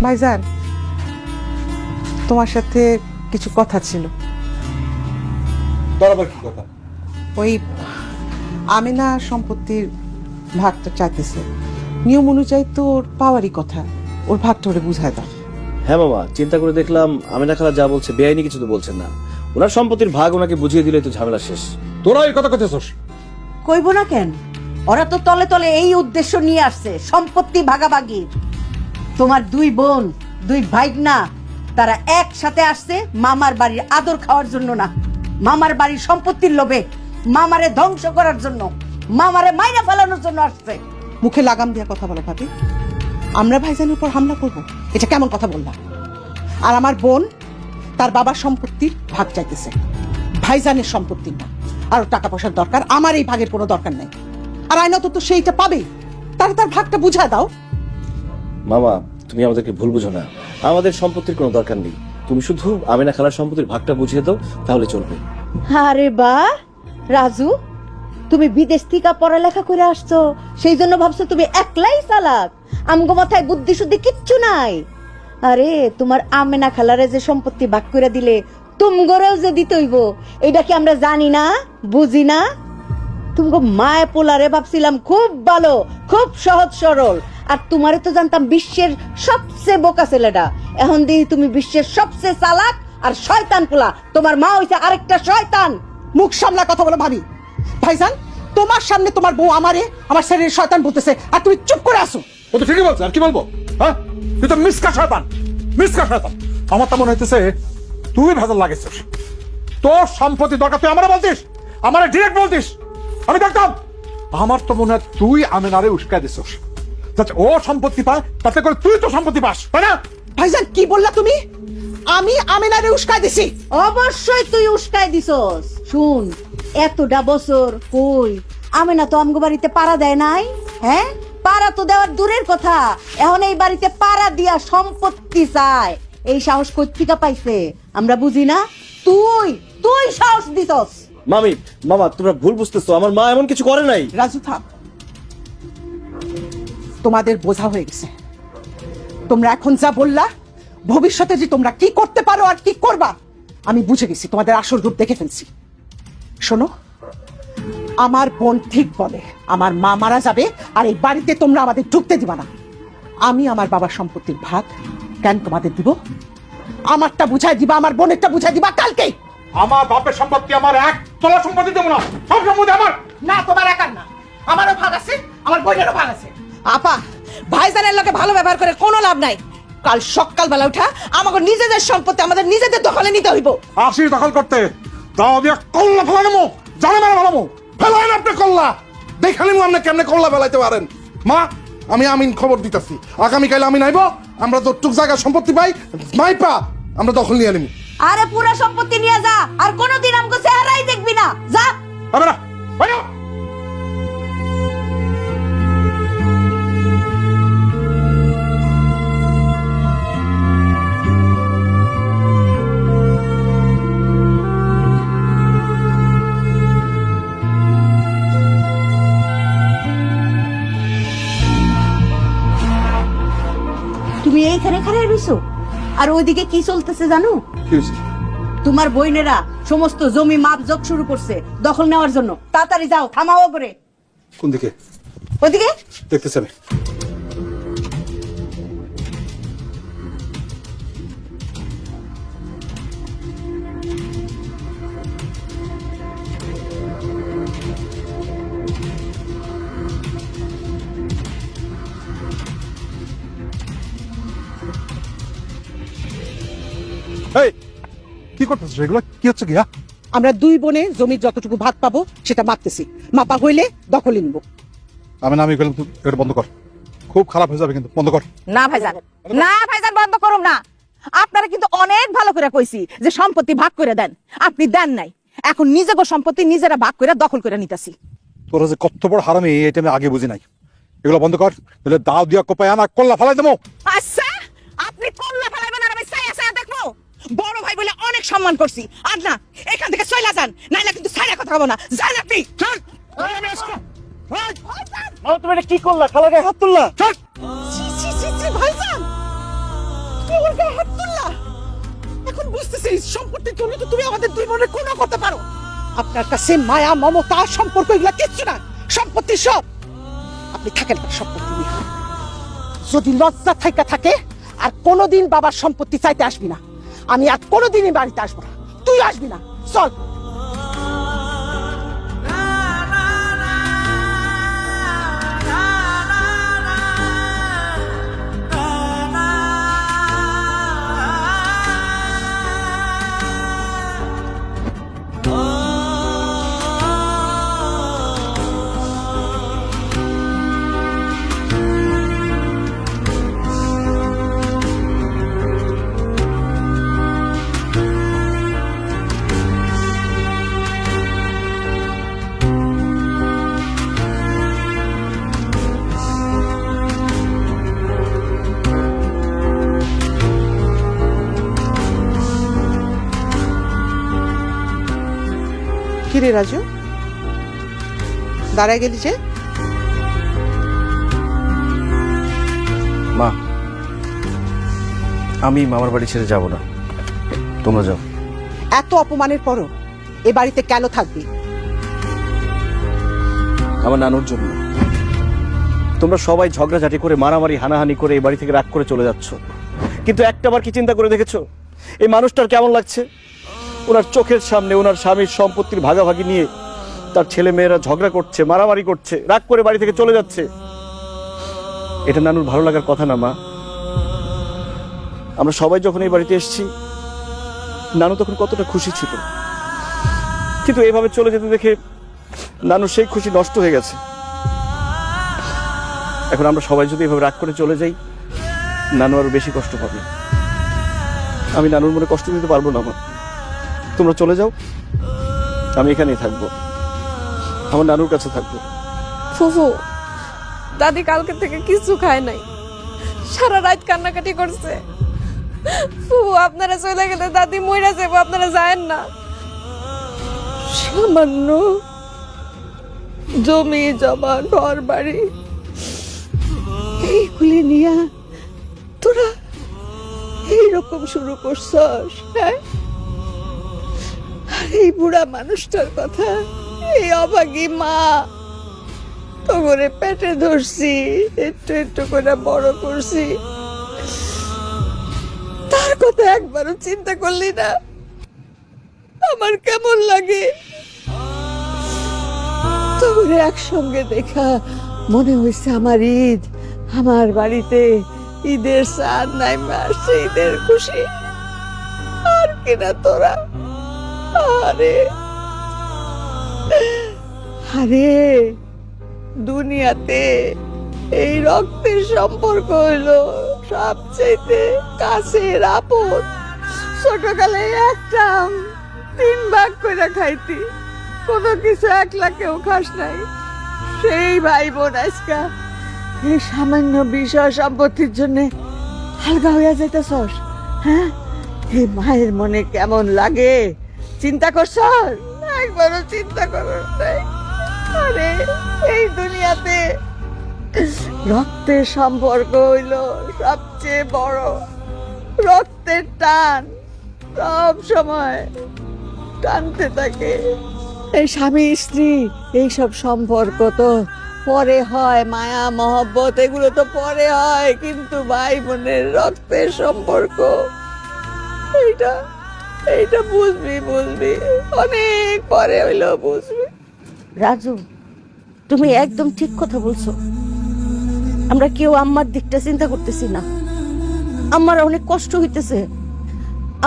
ভাইজান, তোমার সাথে কিছু কথা ছিল। তোর আবার কি কথা? ওই আমিনা সম্পত্তির ভাগটা চাইতেছে, নিয়ম অনুযায়ী তো ওর পাওয়ারই কথা, ওর ভাগটা ওরে বুঝায় দাও। হ্যাঁ মামা, চিন্তা করে দেখলাম আমিনা খালা যা বলছে বেআইনি কিছু তো বলছেন না। ওনার সম্পত্তির ভাগ ওনাকে বুঝিয়ে দিলে তো ঝামেলা শেষ। তোরা এই কথা কইতেছস? কইব না কেন, ওরা তো তলে তলে এই উদ্দেশ্য নিয়ে আসছে, সম্পত্তি ভাগাভাগি। তোমার দুই বোন, দুই ভাইগনা, তারা একসাথে আসছে মামার বাড়ির আদর খাওয়ার জন্য না, মামার বাড়ির সম্পত্তির লোভে, মামারে ধ্বংস করার জন্য, মামারে মাইরা ফেলানোর জন্য আসছে। মুখে লাগাম দিয়া কথা বলো ভাবি। আমরা ভাইজানের উপর হামলা করব, এটা কেমন কথা বললাম? আর আমার বোন তার বাবার সম্পত্তির ভাগ চাইতেছে, ভাইজানের সম্পত্তির না। আর টাকা পয়সার দরকার, আমার এই ভাগের কোনো দরকার নেই। আর আইনত তো সেইটা পাবে, তার তার ভাগটা বুঝা দাও। মামা, তুমি আমাদেরকে ভুল বুঝো না, আমাদের সম্পত্তির কোনো দরকার নেই। তুমি শুধু আমিনা খালার সম্পত্তির ভাগটা বুঝিয়ে দাও, তাহলে চলবে। আরে বাহ রাজু, তুমি বিদেশ থেকে পড়ালেখা করে আসছো, সেই জন্য ভাবছো তুমি একলাই চালাক, আমগো মাথায় বুদ্ধি শুদ্ধি কিচ্ছু নাই। আরে তোমার আমেনা খালারে যে সম্পত্তি ভাগ করে দিলে তুমগরেও যে দিতে হইব, এটা কি আমরা জানি না, বুঝি না? তুমগো মায় পোলারে ভাবছিলাম খুব ভালো, খুব সহজ সরল, আর তোমারে তো জানতাম বিশ্বের সবচেয়ে বোকা ছেলেটা। এখন দেখি তুমি বিশ্বের সবচেয়ে চালাক আর শয়তান পোলা। তোমার মা হইছে আরেকটা শয়তান। মুখ সামলা কথা বলো ভাবি। ভাইজান, তোমার সামনে তোমার বউ আমারে আমার শরীরের শয়তান বলতেছে, আর তুমি চুপ করে আসো। ও তো ঠিকই বলছে, আর কি বলবো? হ্যাঁ, তুই তো মিসকা শয়তান, মিসকা শয়তান। আমার তো মনে হইতেছে তুই ভেজাল লাগেছিস। তোর সম্পত্তি দরকার, তুই আমারে বলতিস, আমারে ডিরেক্ট বলতিস, আমি দেখতাম। আমার তো মনে হয় তুই আমিনারে উস্কাই দিছিস, যাতে ও সম্পত্তি পায়, তাতে করে তুই তো সম্পত্তি পাস, তাই না? ভাইজান, কি বললা তুমি? আমি আমিনারে উস্কাই দিছি? অবশ্যই তুই উস্কাই দিছস। শুন, এতটা বছর কই আমেনা তো আমগো বাড়িতে পাড়া দেয় নাই। হ্যাঁ, পাড়া তো দেওয়ার দূরের কথা, এখন এই বাড়িতে পাড়া দিয়া সম্পত্তি চায়। এই সাহস কই থেকে পাইছে আমরা বুঝি না? তুই তুই সাহস দিছস। মামা তোমরা ভুল বুঝতেছো, আমার মা এমন কিছু করে নাই। রাজু থাম, তোমাদের বোঝা হয়ে গেছে। তোমরা এখন যা বললা, ভবিষ্যতে যে তোমরা কি করতে পারো আর কি করবা আমি বুঝে গেছি, তোমাদের আসল রূপ দেখে ফেলছি। শোনো, আমার বোন ঠিক বলে, আমার মা মারা যাবে আর এই বাড়িতে তোমরা আমাদের ঢুকতে দিবা না। আমি আমার বাবার সম্পত্তির ভাগ কেন তোমাদের দিব? আমারটা বুঝাই দিবা, আমার বোনেরটা বুঝাই দিবা কালকেই। আমার বাপের সম্পত্তি, আমার এক তোলা সম্পত্তি দেবো না, সব সম্পত্তি আমার। না, তোমার একার না, আমারও ভাগ আছে, আমার বোনেরও ভাগ আছে। আপা, ভাইজানের লোকে ভালো ব্যবহার করে কোনো লাভ নাই। কাল সকালবেলা উঠা আমাকে নিজেদের সম্পত্তি আমাদের নিজেদের দখলে নিতে হইব। আসি দখল করতে, দাও দিয়া কল্লা ফেলানো, জানে মেরে ফেলামো। ফেলাইন আপনি কল্লা, দেখে নিন আপনি কেমনে কল্লা ফেলাইতে পারেন। মা, আমি আমিন খবর দিতেছি, আগামীকাল আমি নাইব, আমরা যতটুক জায়গা সম্পত্তি পাই মাইপা আমরা দখল নিয়ে নিব। আরে পুরো সম্পত্তি নিয়ে যা, আর কোনোদিন আমগো চেহারাই দেখবি না, যা। হবে না, বাইরে হও। তুমি এইখানে খাড়াই রইছো, আর ওইদিকে কি চলতেছে জানো? কি হয়েছে? তোমার বইনেরা সমস্ত জমি মাপ যোগ শুরু করছে দখল নেওয়ার জন্য। তাড়াতাড়ি যাও, থামাও করে। কোন দিকে? ওইদিকে দেখতেছি আমি। এই, কি করতেছিস এগুলো? কি হচ্ছে কি? আমরা দুই বোনে জমির যতটুকু ভাগ পাবো সেটা মাপতেছি, মাপা হইলে দখলে নিব। আমি গেলাম, এটা বন্ধ কর, খুব খারাপ হয়ে যাবে কিন্তু, বন্ধ কর। না ভাইজান, না ভাইজান, বন্ধ করুন না। আপনারা কিন্তু অনেক ভালো করে কইছি যে সম্পত্তি ভাগ করে দেন, আপনি দেন নাই। এখন নিজেদের সম্পত্তি নিজেরা ভাগ করে দখল করে নিতেছি। তোরা যে কত বড় হারামি এটা আমি আগে বুঝি নাই। এগুলো বন্ধ কর, তাহলে দাও দিয়া কোপায় আনা কল্লা ফেলাই দেবো। আচ্ছা, আপনি কল্লা ফেলাইবেন আর আমি ছায়া ছায়া দেখবো? বড় ভাই বলে অনেক সম্মান করছি, আর না এখান থেকে চলে যান, নাইলে কিন্তু ছায়া কথা বলবো না। যান আপনি। মামা, তুমি এটা কি করলা? খালাকে হাত তুললা? ছি, ছি, ছি, ছি, ভাইজান। নিজ সম্পত্তির জন্য তো তুমি আমাদের দুই বোনের খুনও করতে পারো। আপনার কাছে মায়া মমতা সম্পর্ক এগুলা কিচ্ছু না, সম্পত্তি সব। আপনি থাকেন না সম্পত্তি নিয়ে। যদি লজ্জা থাইকা থাকে আর কোনোদিন বাবার সম্পত্তি চাইতে আসবি না। আমি আর কোনোদিনই বাড়িতে আসবো না, তুই আসবি না, চল। কিরে রাজু, দাঁড়ায় গেলি যে? মা, আমি মামার বাড়ি ছেড়ে যাব না, তোমরা যাও। এত অপমানের পরও এ বাড়িতে কেন থাকবি? আমার নানুর জন্য। তোমরা সবাই ঝগড়াঝাটি করে মারামারি হানাহানি করে এই বাড়ি থেকে রাগ করে চলে যাচ্ছ, কিন্তু একটাবার কি চিন্তা করে দেখেছো এই মানুষটার কেমন লাগছে? ওনার চোখের সামনে ওনার স্বামীর সম্পত্তির ভাগাভাগি নিয়ে তার ছেলে মেয়েরা ঝগড়া করছে, মারামারি করছে, রাগ করে বাড়ি থেকে চলে যাচ্ছে। এটা নানুর ভালো লাগার কথা না মা। আমরা সবাই যখন এই বাড়িতে এসেছি, নানু তখন কতটা খুশি ছিল, কিন্তু এইভাবে চলে যেতে দেখে নানুর সেই খুশি নষ্ট হয়ে গেছে। এখন আমরা সবাই যদি এভাবে রাগ করে চলে যাই, নানু আরো বেশি কষ্ট পাবে। আমি নানুর মনে কষ্ট দিতে পারবো না মা। তোমরা চলে যাও, আমি এখানেই থাকবো, আমার নানুর কাছে থাকবো। ফুফু, দাদি কালকে থেকে কিছু খায় নাই, সারা রাত কান্নাকাটি করছে। ফুফু, আপনারা চলে গেলে দাদি মইরা যাবো, আপনারা যায়েন না। সামান্য জমি জমা ঘর বাড়ি এইগুলি নিয়ে তোরা এইরকম শুরু করছস? হ্যাঁ, এই বুড়া মানুষটার কথা, এই অভাগী মা তো করে পেটে ধরছি, একটু একটু করে বড় করছি, তার কথা একবারও চিন্তা করলি না? আমার কেমন লাগে তো করে একসঙ্গে দেখা, মনে হয়েছে আমার ঈদ, আমার বাড়িতে ঈদের চাঁদ নাইমা আসছে, ঈদের খুশি। আর কিনা তোরা, আরে আরে দুনিয়াতে এই রক্তের সম্পর্ক হইলো সবচেয়ে কাছের আপন। ছোটকালে একটা 3 ভাগ করে খাইতি, কোনো কিছু একলা কেউ খাস নাই। সেই ভাই বোন আজকা এই সামান্য বিষয় সম্পত্তির জন্য হালকা হইয়া যাইতেছস? হ্যাঁ, এই মায়ের মনে কেমন লাগে চিন্তা করছ? একবারও চিন্তা করো নাই? আরে এই দুনিয়াতে রক্তের সম্পর্ক হইল সবচেয়ে বড়। রক্তের টান সব সময় টানতে থাকে। এই স্বামী স্ত্রী এইসব সম্পর্ক তো পরে হয়, মায়া মহব্বত এগুলো তো পরে হয়, কিন্তু ভাই বোনের রক্তের সম্পর্ক এইটা এইটা বুঝবি অনেক পরে হইলো বুঝবি। রাজু, তুমি একদম ঠিক কথা বলছো। আমরা কেউ আম্মার দিকটা চিন্তা করতেছি না। আম্মার অনেক কষ্ট হইতেছে,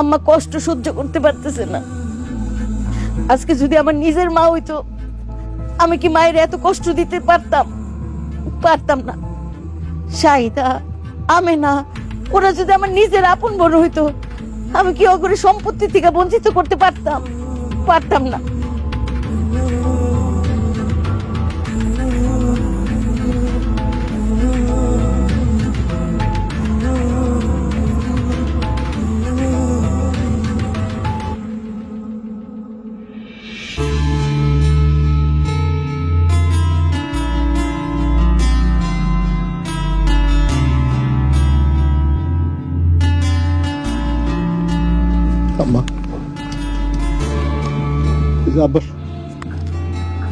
আম্মা কষ্ট সহ্য করতে পারতেছে না। আজকে যদি আমার নিজের মা হইতো, আমি কি মায়ের এত কষ্ট দিতে পারতাম না। শাহিদা, আমেনা, ওরা যদি আমার নিজের আপন বোন হইতো, আমি কি ওগুলো সম্পত্তি থেকে বঞ্চিত করতে পারতাম না। আম্মা, যে আব্বার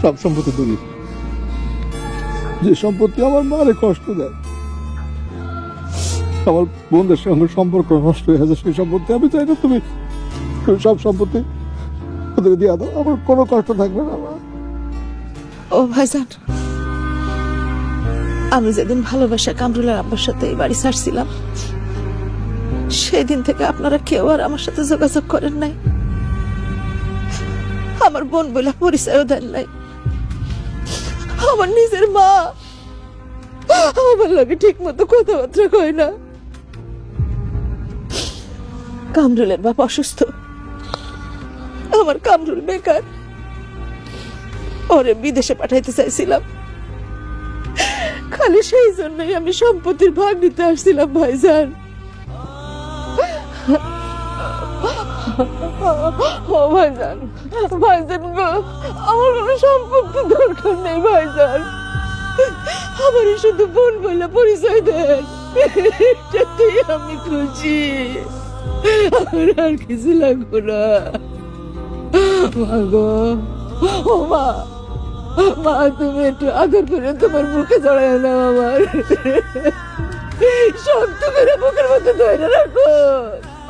সব সম্পত্তি দলিল, যে সম্পত্তি আমার মারে কষ্ট দেয়, আমার বোনদের সঙ্গে সম্পর্ক নষ্ট হয়ে গেছে, সেই সম্পত্তি আমি চাই না তুমি সব সম্পত্তি ওদের দিয়ে দাও, আমার কোনো কষ্ট থাকবে না। আমার ও ভাইজান, আমি যেদিন ভালোবাসা কামরুলের আব্বার সাথে এই বাড়ি ছাড়ছিলাম, সেই দিন থেকে আপনারা কেউ আর আমার সাথে যোগাযোগ করেন নাই, আমার বোন বলে পরিচয়ও দেন নাই। আমার নিজের মা আমার লাগে ঠিক মতো কথাবার্তা কয় না। কামরুলের বাপ অসুস্থ, আমার কামরুল বেকার, ওরে বিদেশে পাঠাইতে চাইছিলাম, খালি সেই জন্যই আমি সম্পত্তির ভাগ নিতে আসছিলাম ভাইজান। ও ভাইজান, ভাইজান গো, আমার কোনো সম্পত্তি দরকার নেই ভাইজান, আমার শুধু বোন বলে পরিচয় দেন, এটাতেই আমি খুশি, আমার আর কিছু লাগবে না। মা গো, ও মা, মা তুমি একটু আদর করে তোমার মুখে জড়ায় না, আমার শক্ত করে মুখের মধ্যে ধরে রাখো,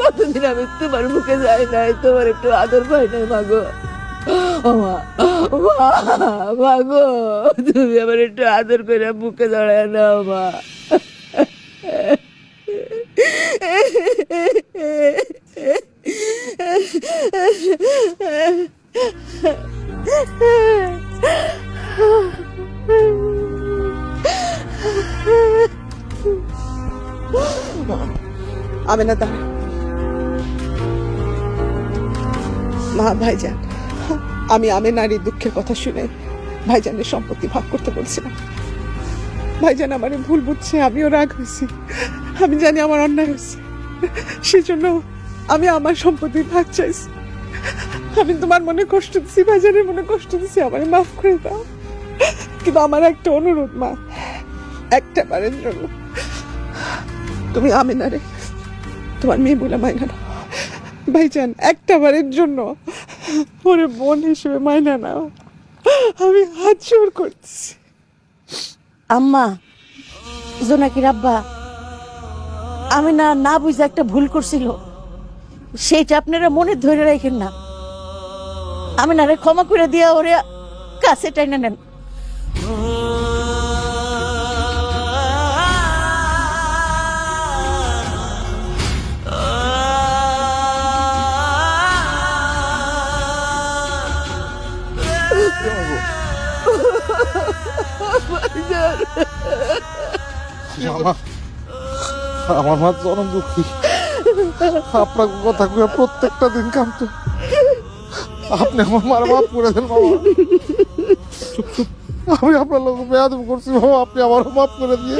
কতদিন আমি তোমার মুখে যাই নাই, তোমার একটু আদর পাই নাই মা গো। ও মা, মা গো, তুমি আমার একটু আদর করে মুখে জড়ায় নাও মা। আমেনা দা, মা ভাইজান, আমি আমেনার এই দুঃখের কথা শুনে ভাইজানের সম্পত্তি ভাগ করতে বলছিলাম। ভাইজান আমারে ভুল বুঝছে, আমিও রাগ হয়েছি, আমি জানি আমার অন্যায় হয়েছে, সেজন্য আমি আমার সম্পত্তির ভাগ চাইছি। আমি তোমার মনে কষ্ট দিচ্ছি, ভাইজানের মনে কষ্ট দিচ্ছি, আমারে মাফ করে দাও। কিন্তু আমার একটা অনুরোধ মা, একটা বারের জন্য তুমি আমেনারে তোমার মেয়ে বলে মাইনা নাও। ভাইজান, একটা বারের জন্য ওরে বোন হিসেবে মাইনা নাও, আমি হাত জোর করছি। আম্মা, জোনাকির আব্বা, আমি না বুঝে একটা ভুল করছিল, সেইটা আপনারা মনে ধরে রাখেন না, আমি না রে ক্ষমা করে দিয়া ওরে কাছে টাইনা নেন। আমার মা চরম দুঃখী, আপনার কথা কয়ে প্রত্যেকটা দিন কামতো, আপনি আমার মার মাফ করে দেন বাবা। চুপ চুপ, আমি আপনার লোক বেয়াদব করছি বাবা, আপনি আমারও মাফ করে দিয়ে।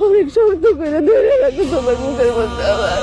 অনেক শক্ত করে ধরে রাখো তোমার মুখের মধ্যে আমার।